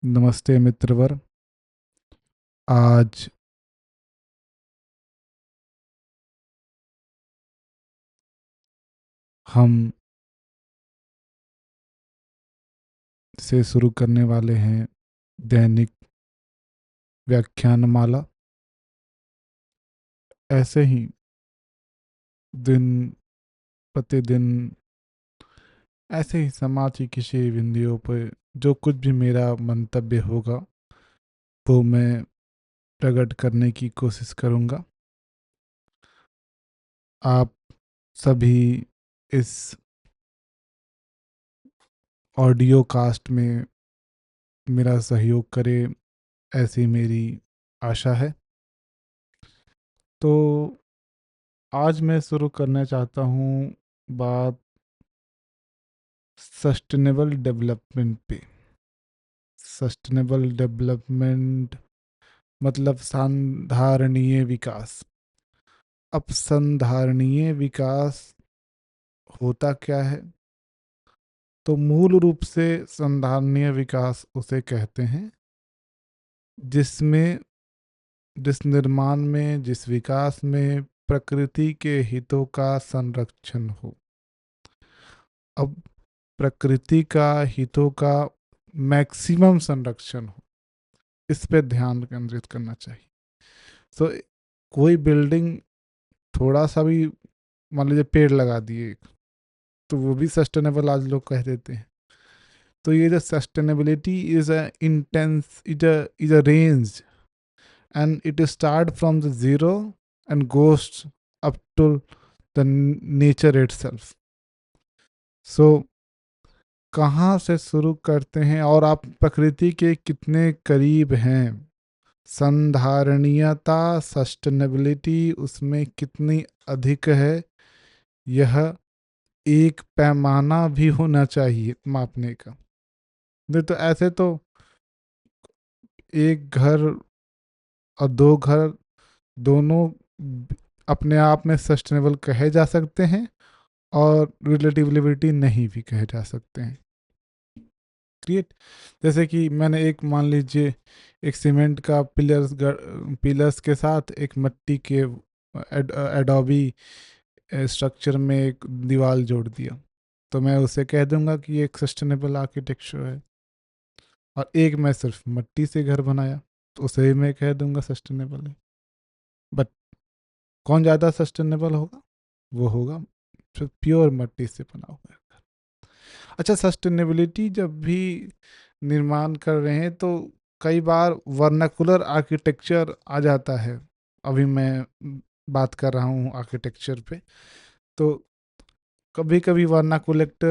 नमस्ते मित्रवर। आज हम से शुरू करने वाले हैं दैनिक व्याख्यानमाला। ऐसे ही दिन प्रतिदिन ऐसे ही समाज की किसी बिंदुओं पर जो कुछ भी मेरा मंतव्य होगा वो मैं प्रकट करने की कोशिश करूँगा। आप सभी इस ऑडियो कास्ट में मेरा सहयोग करें, ऐसी मेरी आशा है। तो आज मैं शुरू करना चाहता हूँ बात सस्टेनेबल डेवलपमेंट पे। सस्टेनेबल डेवलपमेंट मतलब संधारणीय विकास। अब संधारणीय विकास होता क्या है? तो मूल रूप से संधारणीय विकास उसे कहते हैं जिसमें जिस निर्माण में जिस विकास में प्रकृति के हितों का संरक्षण हो। अब प्रकृति का हितों का मैक्सिमम संरक्षण हो, इस पे ध्यान केंद्रित करना चाहिए। तो कोई बिल्डिंग थोड़ा सा भी मान लीजिए पेड़ लगा दिए तो वो भी सस्टेनेबल आज लोग कह देते हैं। तो ये जो sustainability is a intense is a range and it start from the zero and goes up to the nature itself. So कहाँ से शुरू करते हैं और आप प्रकृति के कितने करीब हैं? संधारणीयता सस्टेनेबिलिटी उसमें कितनी अधिक है, यह एक पैमाना भी होना चाहिए मापने का। नहीं तो ऐसे तो एक घर और दो घर दोनों अपने आप में सस्टेनेबल कहे जा सकते हैं और रिलेटिविलिटी नहीं भी कहे जा सकते हैं। क्रिएट जैसे कि मैंने एक मान लीजिए एक सीमेंट का पिलर्स के साथ एक मिट्टी के एडोबी स्ट्रक्चर में एक दीवार जोड़ दिया, तो मैं उसे कह दूंगा कि ये एक सस्टेनेबल आर्किटेक्चर है। और एक मैं सिर्फ मिट्टी से घर बनाया तो उसे भी मैं कह दूंगा सस्टेनेबल है। बट कौन ज़्यादा सस्टेनेबल होगा? वो होगा प्योर मिट्टी से बना हुआ है। अच्छा, सस्टेनेबिलिटी जब भी निर्माण कर रहे हैं तो कई बार वर्नाकुलर आर्किटेक्चर आ जाता है। अभी मैं बात कर रहा हूँ आर्किटेक्चर पे। तो कभी कभी वर्नाकुलर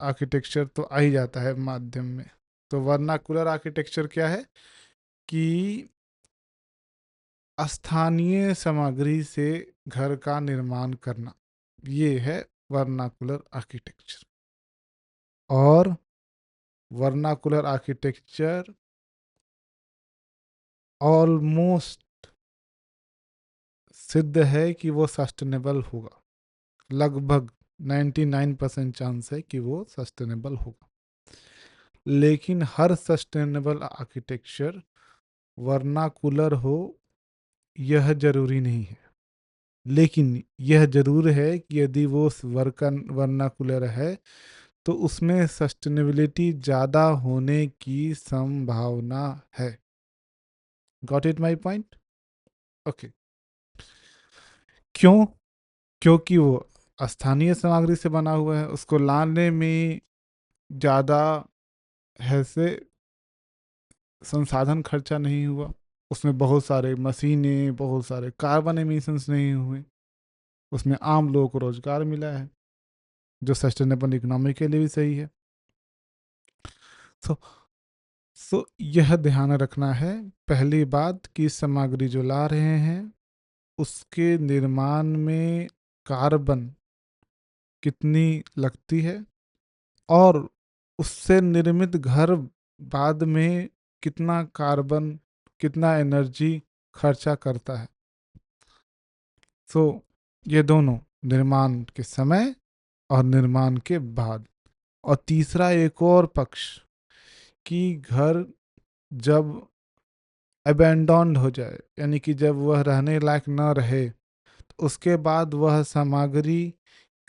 आर्किटेक्चर तो आ ही जाता है माध्यम में। तो वर्नाकुलर आर्किटेक्चर क्या है कि स्थानीय सामग्री से घर का निर्माण करना, ये है वर्नाकुलर आर्किटेक्चर। और वर्नाकुलर आर्किटेक्चर ऑलमोस्ट सिद्ध है कि वो सस्टेनेबल होगा। लगभग 99% चांस है कि वो सस्टेनेबल होगा। लेकिन हर सस्टेनेबल आर्किटेक्चर वर्नाकुलर हो यह जरूरी नहीं है। लेकिन यह जरूर है कि यदि वो वर्नाकुलर है तो उसमें सस्टेनेबिलिटी ज़्यादा होने की संभावना है। Got it my point? Okay. क्यों? क्योंकि वो स्थानीय सामग्री से बना हुआ है, उसको लाने में ज़्यादा है से संसाधन खर्चा नहीं हुआ, उसमें बहुत सारे मशीनें बहुत सारे कार्बन एमिशंस नहीं हुए, उसमें आम लोगों को रोजगार मिला है, जो सस्टेनेबल इकोनॉमी के लिए भी सही है। सो सो यह ध्यान रखना है पहली बात कि सामग्री जो ला रहे हैं उसके निर्माण में कार्बन कितनी लगती है और उससे निर्मित घर बाद में कितना कार्बन कितना एनर्जी खर्चा करता है। सो ये दोनों निर्माण के समय और निर्माण के बाद। और तीसरा एक और पक्ष कि घर जब अबैंडन्ड हो जाए, यानी कि जब वह रहने लायक न रहे, तो उसके बाद वह सामग्री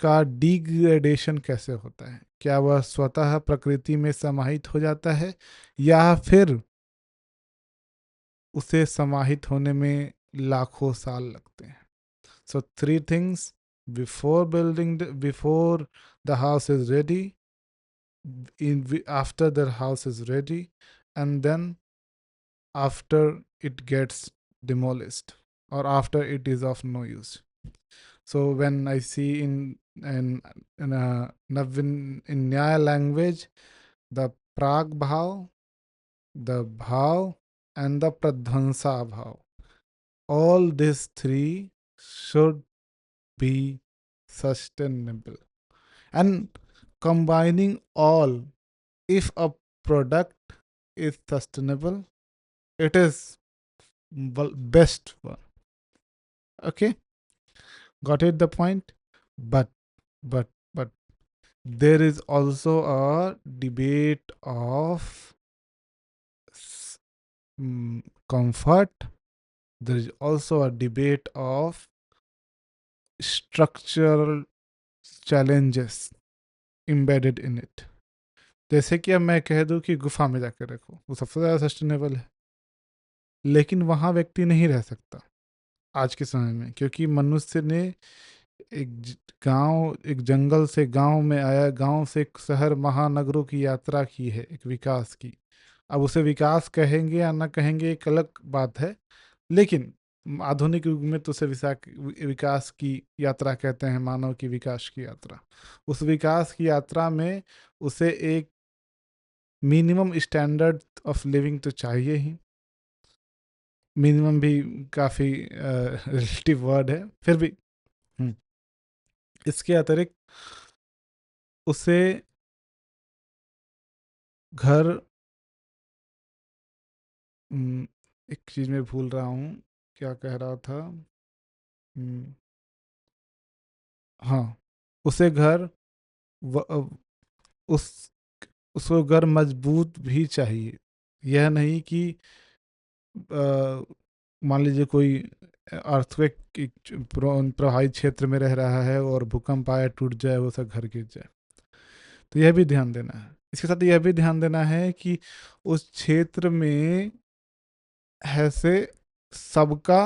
का डिग्रेडेशन कैसे होता है? क्या वह स्वतः प्रकृति में समाहित हो जाता है, या फिर उसे समाहित होने में लाखों साल लगते हैं? So three things: before building, before the house is ready, after the house is ready, and then after it gets demolished, or after it is of no use. So when I see in Nyaya language, the Prag bhav, the bhav, and the Pradhansa bhav, all these three should be sustainable. And combining all, if a product is sustainable, it is best one. Okay, got it the point? But there is also a debate of comfort. There is also a debate of structural challenges embedded in it. जैसे कि अब मैं कह दूं कि गुफा में जाकर रखो, वो सबसे ज़्यादा सस्टेनेबल है, लेकिन वहाँ व्यक्ति नहीं रह सकता आज के समय में, क्योंकि मनुष्य ने एक जंगल से गांव में आया, गांव से एक शहर महानगरों की यात्रा की है, एक विकास की। अब उसे विकास कहेंगे या ना कहेंगे एक अलग बात है, लेकिन आधुनिक युग में तो उसे विकास की यात्रा कहते हैं, मानव की विकास की यात्रा। उस विकास की यात्रा में उसे एक मिनिमम स्टैंडर्ड ऑफ लिविंग तो चाहिए ही। मिनिमम भी काफ़ी रिलेटिव वर्ड है, फिर भी इसके अतिरिक्त उसे घर, एक चीज़ मैं भूल रहा हूँ, क्या कह रहा था। हाँ, उसे घर उस उसको घर मजबूत भी चाहिए। यह नहीं कि मान लीजिए कोई अर्थक्वेक प्रभावित क्षेत्र में रह रहा है और भूकंप आए, टूट जाए, वो सब घर गिर जाए। तो यह भी ध्यान देना है। इसके साथ यह भी ध्यान देना है कि उस क्षेत्र में ऐसे सबका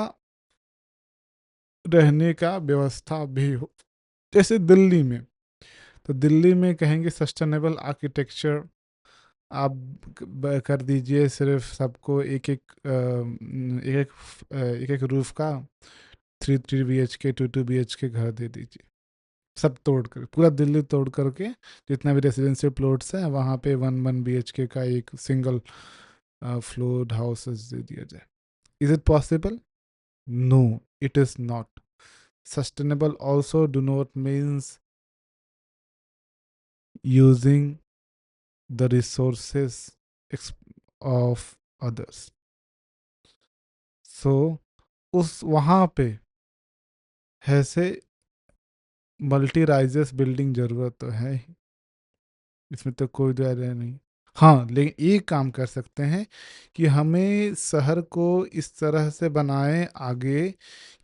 रहने का व्यवस्था भी हो। जैसे दिल्ली में, तो दिल्ली में कहेंगे सस्टेनेबल आर्किटेक्चर आप कर दीजिए, सिर्फ सबको एक एक एक एक रूफ का 3 BHK 2 BHK घर दे दीजिए। सब तोड़ कर, पूरा दिल्ली तोड़ करके जितना भी रेसिडेंशियल प्लॉट्स हैं वहाँ पे 1 BHK का एक सिंगल फ्लोर्ड हाउसेस दे दिया जाए। Is it possible? No, it is not. Sustainable also do not means using the resources of others. So उस वहाँ पे ऐसे मल्टी राइजेस बिल्डिंग जरूरत तो है ही, इसमें तो कोई दो राय नहीं। हाँ, लेकिन एक काम कर सकते हैं कि हमें शहर को इस तरह से बनाएं आगे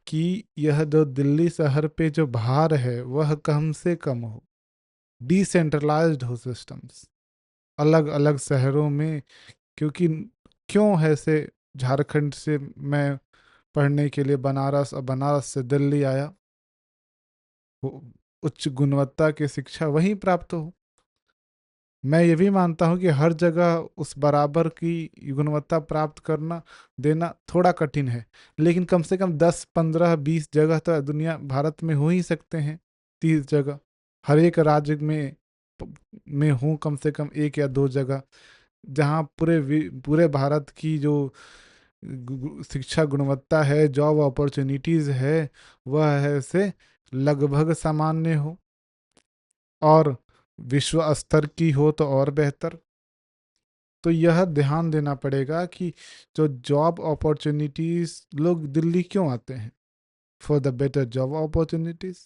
कि यह जो दिल्ली शहर पे जो भार है वह कम से कम हो, डिसेंट्रलाइज्ड हो सिस्टम्स अलग अलग शहरों में। क्योंकि क्यों है से झारखंड से मैं पढ़ने के लिए बनारस और बनारस से दिल्ली आया, उच्च गुणवत्ता की शिक्षा वहीं प्राप्त हो। मैं ये भी मानता हूँ कि हर जगह उस बराबर की गुणवत्ता प्राप्त करना देना थोड़ा कठिन है, लेकिन कम से कम 10 15 20 जगह तो दुनिया भारत में हो ही सकते हैं। 30 जगह हर एक राज्य में हो, कम से कम 1 या 2 जगह, जहाँ पूरे भारत की जो शिक्षा गुणवत्ता है, जॉब अपॉर्चुनिटीज़ है, वह है से लगभग सामान्य हो, और विश्व स्तर की हो तो और बेहतर। तो यह ध्यान देना पड़ेगा कि जो जॉब अपॉर्चुनिटीज़, लोग दिल्ली क्यों आते हैं? For the better job opportunities,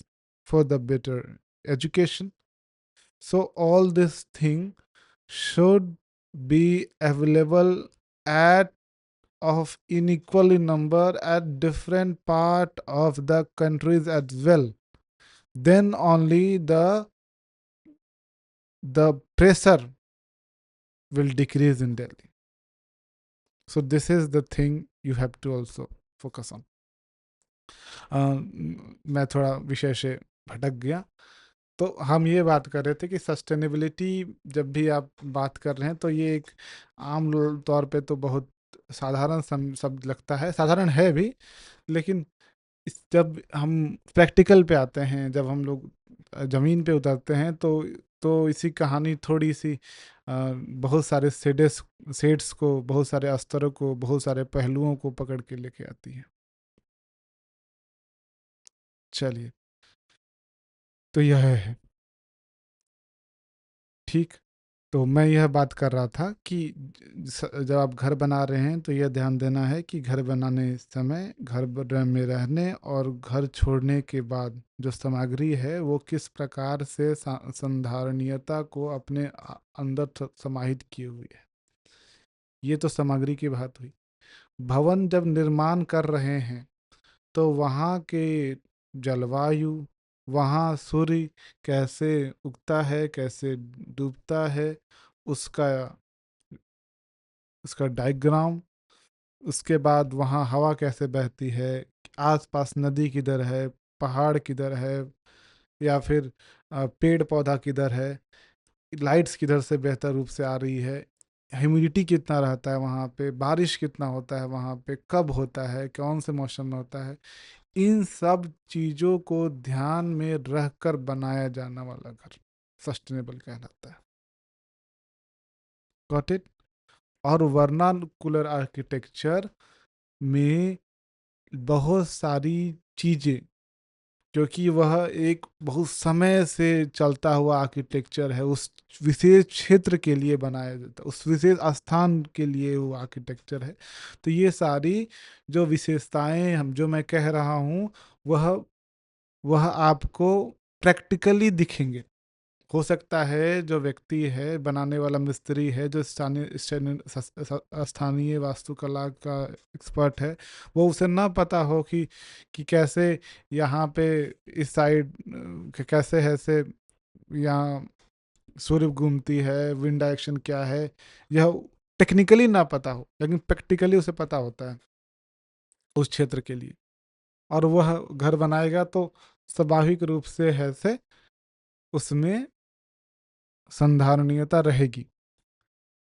for the better education. So all this thing should be available at of unequal in number at different part of the countries as well, then only the pressure will decrease in Delhi. So this is the thing you have to also focus on. मैं थोड़ा विषय से भटक गया। तो हम ये बात कर रहे थे कि सस्टेनेबिलिटी जब भी आप बात कर रहे हैं तो ये एक आम तौर पे तो बहुत साधारण शब्द लगता है, साधारण है भी, लेकिन जब हम प्रैक्टिकल पे आते हैं, जब हम लोग ज़मीन पे उतरते हैं तो इसी कहानी थोड़ी सी बहुत सारे सेड्स को, बहुत सारे अस्तरों को, बहुत सारे पहलुओं को पकड़ के लेके आती है। चलिए, तो यह है ठीक। तो मैं यह बात कर रहा था कि जब आप घर बना रहे हैं तो यह ध्यान देना है कि घर बनाने समय, में रहने और घर छोड़ने के बाद जो सामग्री है वो किस प्रकार से संधारणीयता को अपने अंदर समाहित किए हुए है। ये तो सामग्री की बात हुई। भवन जब निर्माण कर रहे हैं तो वहाँ के जलवायु, वहाँ सूर्य कैसे उगता है, कैसे डूबता है, उसका उसका डायग्राम, उसके बाद वहाँ हवा कैसे बहती है, आसपास नदी किधर है, पहाड़ किधर है, या फिर पेड़ पौधा किधर है, लाइट्स किधर से बेहतर रूप से आ रही है, ह्यूमिडिटी कितना रहता है वहाँ पे, बारिश कितना होता है वहाँ पे, कब होता है, कौन से मौसम में होता है, इन सब चीज़ों को ध्यान में रखकर बनाया जाने वाला घर सस्टेनेबल कहलाता है। Got it? और वर्नाकुलर आर्किटेक्चर में बहुत सारी चीज़ें, क्योंकि वह एक बहुत समय से चलता हुआ आर्किटेक्चर है, उस विशेष क्षेत्र के लिए बनाया जाता है, उस विशेष स्थान के लिए वो आर्किटेक्चर है। तो ये सारी जो विशेषताएं हम जो मैं कह रहा हूँ वह वह आपको प्रैक्टिकली दिखेंगे। हो सकता है जो व्यक्ति है, बनाने वाला मिस्त्री है, जो स्थानीय वास्तुकला का एक्सपर्ट है, वो उसे ना पता हो कि कैसे यहाँ पे इस साइड कैसे है से यहाँ सूर्य घूमती है, विंड डायरेक्शन क्या है, यह टेक्निकली ना पता हो, लेकिन प्रैक्टिकली उसे पता होता है उस क्षेत्र के लिए। और वह घर बनाएगा तो स्वाभाविक रूप से है से उसमें संधारणीयता रहेगी।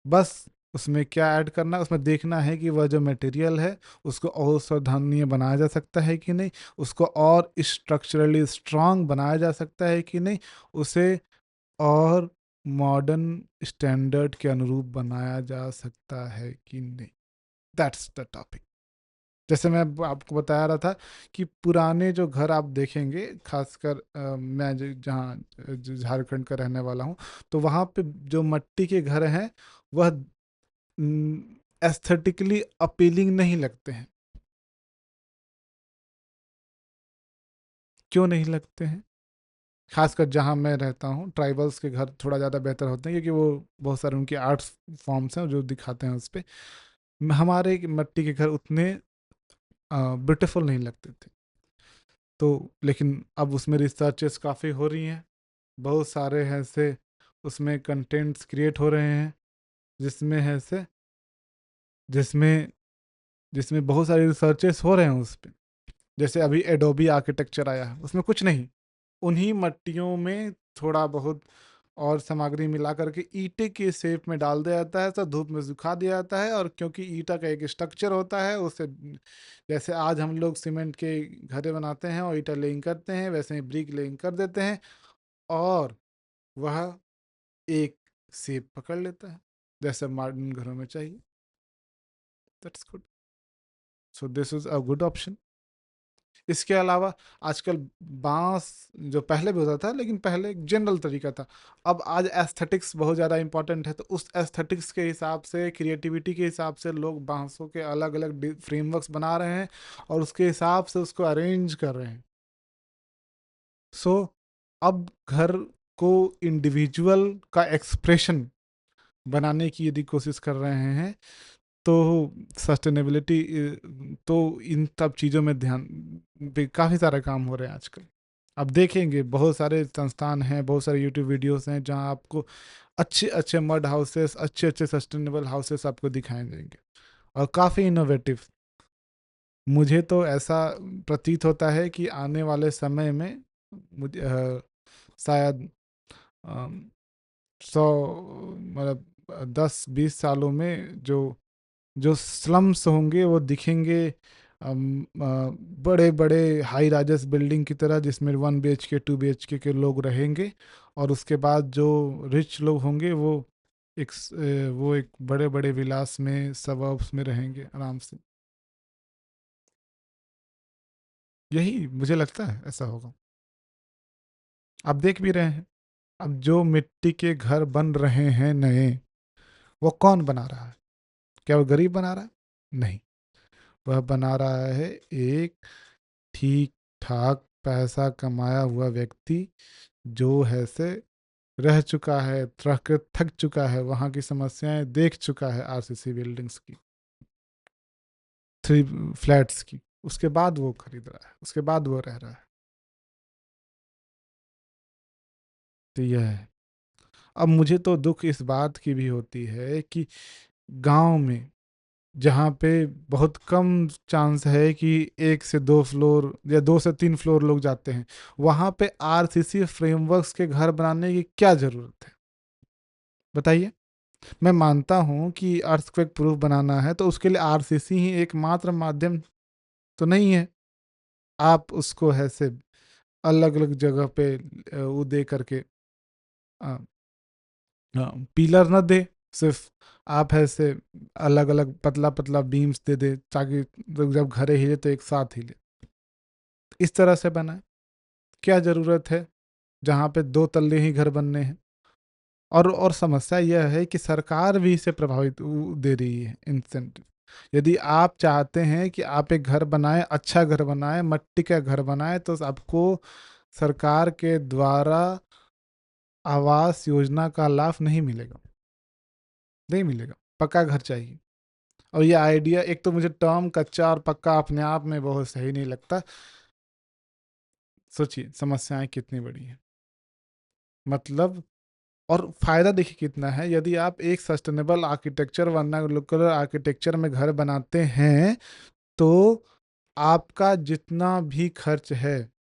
बस उसमें क्या ऐड करना है, उसमें देखना है कि वह जो मटेरियल है उसको और सावधानीय बनाया जा सकता है कि नहीं, उसको और स्ट्रक्चरली स्ट्रांग बनाया जा सकता है कि नहीं, उसे और मॉडर्न स्टैंडर्ड के अनुरूप बनाया जा सकता है कि नहीं। That's the topic. जैसे मैं आपको बता रहा था कि पुराने जो घर आप देखेंगे, खासकर मैं जहाँ झारखंड का रहने वाला हूँ, तो वहाँ पे जो मट्टी के घर हैं वह एस्थेटिकली अपीलिंग नहीं लगते हैं। क्यों नहीं लगते हैं? खासकर जहाँ मैं रहता हूँ, ट्राइबल्स के घर थोड़ा ज़्यादा बेहतर होते हैं, क्योंकि वो बहुत सारे उनके आर्ट्स फॉर्म्स हैं जो दिखाते हैं उस पर। हमारे मट्टी के घर उतने ब्यूटीफुल नहीं लगते थे। तो लेकिन अब उसमें रिसर्चेस काफ़ी हो रही हैं, बहुत सारे हैं से उसमें कंटेंट्स क्रिएट हो रहे हैं, जिसमें है से जिसमें जिसमें बहुत सारे रिसर्चेस हो रहे हैं उस पे। जैसे अभी एडोबी आर्किटेक्चर आया है, उसमें कुछ नहीं, उन्हीं मट्टियों में थोड़ा बहुत और सामग्री मिला करके ईंटे के शेप में डाल दिया जाता है, तो धूप में सुखा दिया जाता है, और क्योंकि ईंटा का एक स्ट्रक्चर होता है उससे, जैसे आज हम लोग सीमेंट के घरे बनाते हैं और ईंटा लेइंग करते हैं, वैसे ही ब्रिक लेइंग कर देते हैं, और वह एक शेप पकड़ लेता है जैसे मॉडर्न घरों में चाहिए। That's good. So this is a good option. इसके अलावा आजकल बांस, जो पहले भी होता था लेकिन पहले एक जनरल तरीका था, अब आज एस्थेटिक्स बहुत ज़्यादा इंपॉर्टेंट है, तो उस एस्थेटिक्स के हिसाब से, क्रिएटिविटी के हिसाब से लोग बांसों के अलग अलग फ्रेमवर्क्स बना रहे हैं और उसके हिसाब से उसको अरेंज कर रहे हैं। सो अब घर को इंडिविजुअल का एक्सप्रेशन बनाने की यदि कोशिश कर रहे हैं, तो सस्टेनेबिलिटी, तो इन सब चीज़ों में ध्यान पे काफ़ी सारे काम हो रहे हैं आजकल। आप देखेंगे बहुत सारे संस्थान हैं, बहुत सारे यूट्यूब वीडियोस हैं जहां आपको अच्छे अच्छे मड हाउसेस, अच्छे अच्छे सस्टेनेबल हाउसेस आपको दिखाए जाएंगे, और काफ़ी इनोवेटिव। मुझे तो ऐसा प्रतीत होता है कि आने वाले समय में मुझे शायद 100, मतलब 10-20 सालों में जो जो स्लम्स होंगे वो दिखेंगे बड़े बड़े हाई राइजर्स बिल्डिंग की तरह, जिसमें 1 BHK 2 BHK के लोग रहेंगे। और उसके बाद जो रिच लोग होंगे वो एक बड़े बड़े विलास में, सबर्ब्स में रहेंगे आराम से। यही मुझे लगता है ऐसा होगा। आप देख भी रहे हैं, अब जो मिट्टी के घर बन रहे हैं नए, वो कौन बना रहा है? क्या वो गरीब बना रहा है? नहीं, वह बना रहा है एक ठीक ठाक पैसा कमाया हुआ व्यक्ति, जो है से रह चुका है, थक चुका है, वहाँ की समस्याएं देख चुका है, आरसीसी बिल्डिंग्स की, 3 फ्लैट्स की। उसके बाद वो खरीद रहा है, उसके बाद वो रह रहा है। तो यह है। अब मुझे तो दुख इस बात की भी होती है कि गांव में, जहाँ पे बहुत कम चांस है कि 1 से 2 फ्लोर या 2 से 3 फ्लोर लोग जाते हैं, वहाँ पे आरसीसी फ्रेमवर्क्स के घर बनाने की क्या ज़रूरत है? बताइए। मैं मानता हूँ कि अर्थक्वेक प्रूफ बनाना है तो उसके लिए आरसीसी ही एकमात्र माध्यम तो नहीं है। आप उसको है से अलग अलग जगह पे वो दे करके, पिलर न दे, सिर्फ आप है से अलग अलग पतला पतला बीम्स दे दे, ताकि जब घरे हिले तो एक साथ हिले। इस तरह से बनाए, क्या ज़रूरत है जहाँ पे 2 तल्ले ही घर बनने हैं? और समस्या यह है कि सरकार भी इसे प्रभावित दे रही है इंसेंटिव। यदि आप चाहते हैं कि आप एक घर बनाएं, अच्छा घर बनाएं, मट्टी का घर बनाएं, तो आपको सरकार के द्वारा आवास योजना का लाभ नहीं मिलेगा, नहीं मिलेगा। पक्का घर चाहिए। और ये आइडिया, एक तो मुझे टर्म कच्चा और पक्का अपने आप में बहुत सही नहीं लगता। सोचिए समस्याएं कितनी बड़ी हैं, मतलब। और फायदा देखिए कितना है, यदि आप एक सस्टेनेबल आर्किटेक्चर, वर्नाकुलर आर्किटेक्चर में घर बनाते हैं, तो आपका जितना भी खर्च है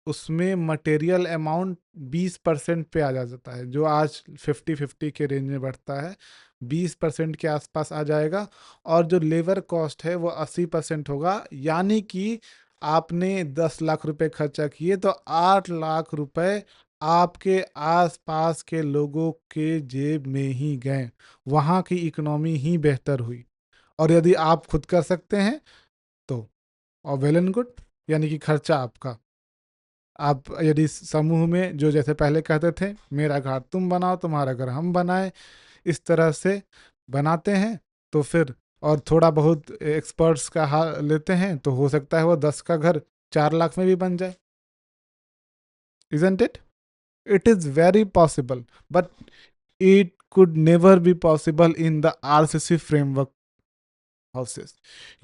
उसमें मटेरियल अमाउंट 20% पे आ जाता है, जो आज 50-50 के रेंज में बढ़ता है, 20% के आसपास आ जाएगा। और जो लेबर कॉस्ट है वो 80% होगा, यानी कि आपने 10 लाख रुपए खर्चा किए तो 8 लाख रुपए आपके आसपास के लोगों के जेब में ही गए, वहाँ की इकोनॉमी ही बेहतर हुई। और यदि आप खुद कर सकते हैं तो और वेल एंड गुड, यानी कि खर्चा आपका। आप यदि समूह में, जो जैसे पहले कहते थे मेरा घर तुम बनाओ, तुम्हारा घर हम बनाए, इस तरह से बनाते हैं, तो फिर और थोड़ा बहुत एक्सपर्ट्स का हाथ लेते हैं, तो हो सकता है वो 10 का घर 4 लाख में भी बन जाए। Isn't it? It is very possible, but it could never be possible in the RCC framework houses.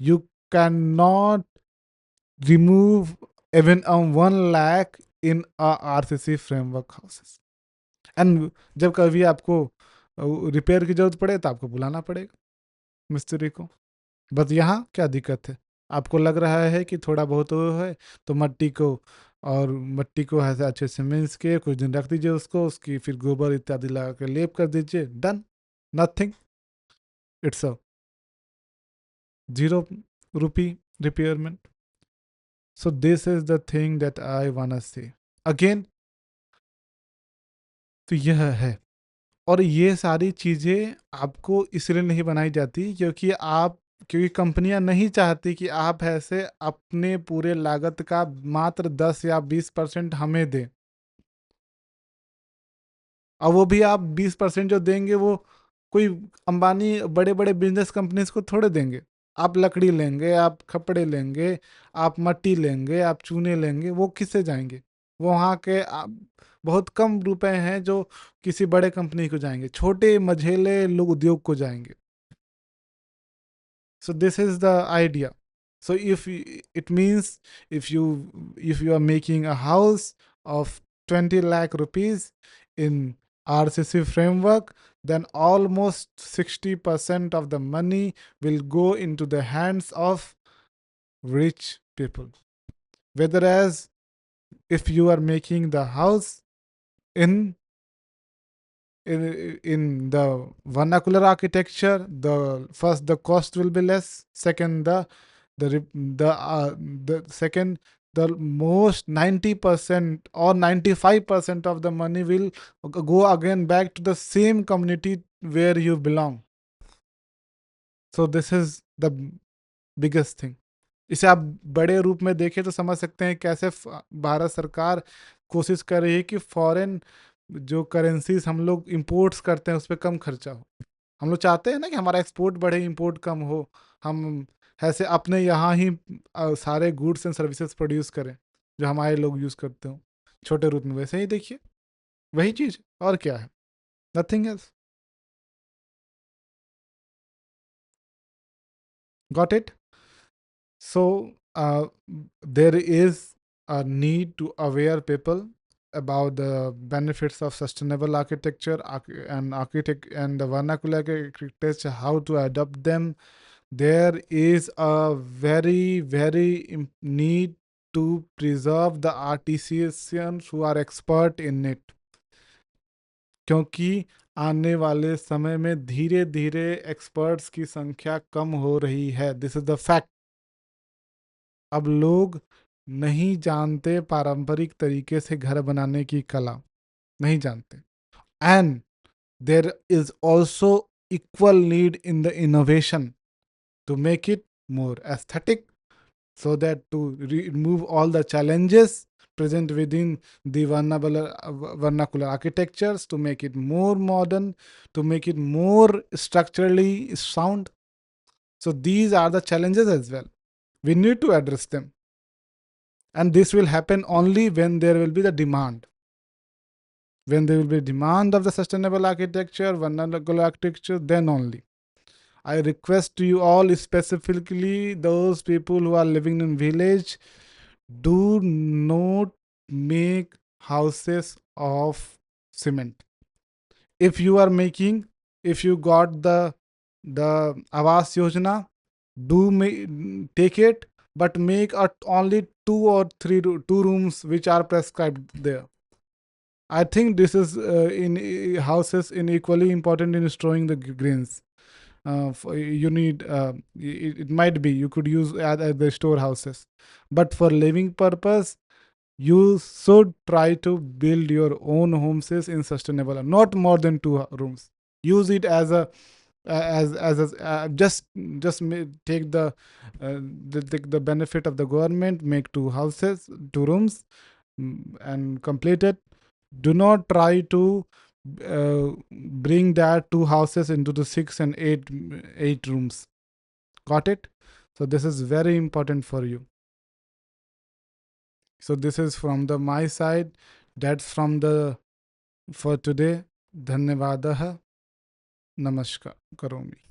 You cannot remove even a 1 lakh in a RCC framework houses. And जब कभी आपको रिपेयर की जरूरत पड़े तो आपको बुलाना पड़ेगा मिस्त्री को। बस यहाँ क्या दिक्कत है? आपको लग रहा है कि थोड़ा बहुत वो है, तो मट्टी को ऐसे अच्छे से मिक्स के कुछ दिन रख दीजिए उसको, उसकी फिर गोबर इत्यादि लगा के लेप कर दीजिए, done. Nothing, it's a 0 rupee repairment. So this is the thing that I wanna say again। तो यह है। और ये सारी चीज़ें आपको इसलिए नहीं बनाई जाती क्योंकि कंपनियां नहीं चाहती कि आप ऐसे अपने पूरे लागत का मात्र 10 या 20% हमें दें। और वो भी आप 20% जो देंगे वो कोई अंबानी बड़े बड़े बिजनेस कंपनीज को थोड़े देंगे। आप लकड़ी लेंगे, आप कपड़े लेंगे, आप मट्टी लेंगे, आप चूने लेंगे, वो किससे जाएंगे? वो वहाँ के बहुत कम रुपए हैं जो किसी बड़े कंपनी को जाएंगे, छोटे मझेले लोग उद्योग को जाएंगे. So this is the idea. So it means if you are making a house of 20 lakh rupees in RCC framework, then almost 60% of the money will go into the hands of rich people. Whereas if you are making the house in in the vernacular architecture, the cost will be less. Second, the second, the most 90% or 95% of the money will go again back to the same community where you belong. So this is the biggest thing. इसे आप बड़े रूप में देखें तो समझ सकते हैं कैसे भारत सरकार कोशिश कर रही है कि फॉरेन जो करेंसीज हम लोग इंपोर्ट्स करते हैं उस पर कम खर्चा हो. हम लोग चाहते हैं ना कि हमारा एक्सपोर्ट बढ़े, इंपोर्ट कम हो. हम ऐसे अपने यहाँ ही सारे गुड्स एंड सर्विसेज प्रोड्यूस करें जो हमारे लोग यूज़ करते हो छोटे रूप में. वैसे ही देखिए, वही चीज़ और क्या है, nothing else. Got it. So there is a need to aware people about the benefits of sustainable architecture and architect and the vernacular architecture, how to adopt them. There is a very need to preserve the artisans who are expert in it, क्योंकि आने वाले समय में धीरे धीरे experts की संख्या कम हो रही है. This is the fact. अब लोग नहीं जानते पारंपरिक तरीके से घर बनाने की कला, नहीं जानते. And there is also equal need in the innovation to make it more aesthetic, so that to remove all the challenges present within the vernacular architectures, to make it more modern, to make it more structurally sound. So these are the challenges as well. We need to address them. And this will happen only when there will be the demand. When there will be demand of the sustainable architecture, vernacular architecture, then only. I request to you all, specifically those people who are living in village, do not make houses of cement. If you are making, if you got the Awas Yojana, take it, but make only 2 rooms which are prescribed there. I think this is in houses in equally important in storing the grains. You need it might be you could use at the storehouses, but for living purpose you should try to build your own homes in sustainable, not more than 2 rooms. Use it as a take the benefit of the government, make 2 rooms, and complete it. Do not try to bring that 2 houses into the 6 and 8 rooms. Got it? So this is very important for you. So this is from the my side. That's from the for today. Dhanyavadah. Namaskar. Karomi.